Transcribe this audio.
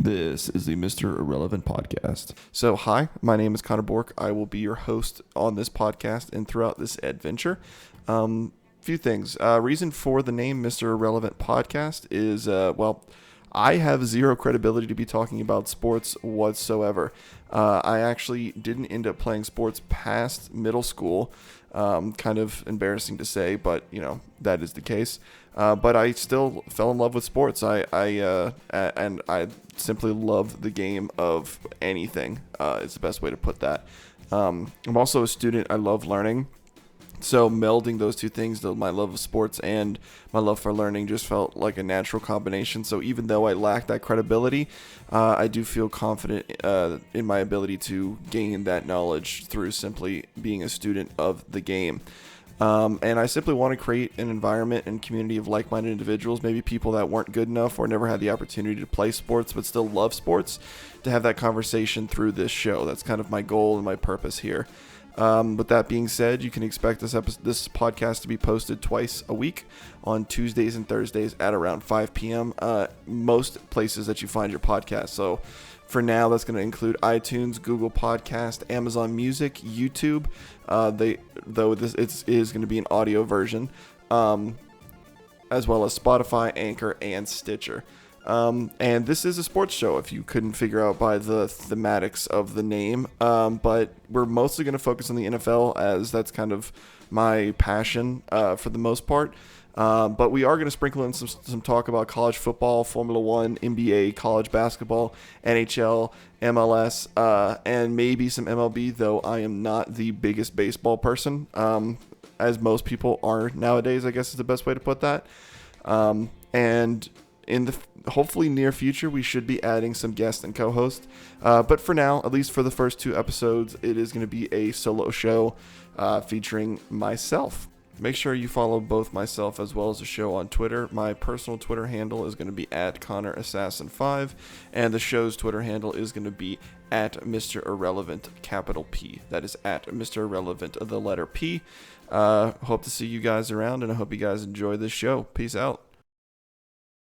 This is the Mr. Irrelevant podcast. So, hi, my name is Connor Bourque. I will be your host on this podcast and throughout this adventure. Few things. Reason for the name Mr. Irrelevant podcast is, I have zero credibility to be talking about sports whatsoever. I actually didn't end up playing sports past middle school. Kind of embarrassing to say, but that is the case. But I still fell in love with sports. I simply love the game of anything. It's the best way to put that. I'm also a student. I love learning. So melding those two things, my love of sports and my love for learning, just felt like a natural combination. So even though I lack that credibility, I do feel confident in my ability to gain that knowledge through simply being a student of the game. And I simply want to create an environment and community of like-minded individuals, maybe people that weren't good enough or never had the opportunity to play sports but still love sports, to have that conversation through this show. That's kind of my goal and my purpose here. With that being said, you can expect this podcast to be posted twice a week on Tuesdays and Thursdays at around 5 p.m. Most places that you find your podcast. So for now, that's going to include iTunes, Google Podcast, Amazon Music, YouTube. It is going to be an audio version, as well as Spotify, Anchor, and Stitcher. And this is a sports show, if you couldn't figure out by the thematics of the name. But we're mostly going to focus on the NFL, as that's kind of my passion for the most part. But we are going to sprinkle in some talk about college football, Formula One, NBA, college basketball, NHL, MLS, and maybe some MLB, though I am not the biggest baseball person, as most people are nowadays, I guess is the best way to put that. And in the hopefully near future, we should be adding some guests and co-hosts. But for now, at least for the first 2 episodes, it is going to be a solo show featuring myself. Make sure you follow both myself as well as the show on Twitter. My personal Twitter handle is going to be at ConnorAssassin5, and the show's Twitter handle is going to be at Mr. Irrelevant, capital P. That is at Mr. Irrelevant, the letter P. Hope to see you guys around, and I hope you guys enjoy this show. Peace out.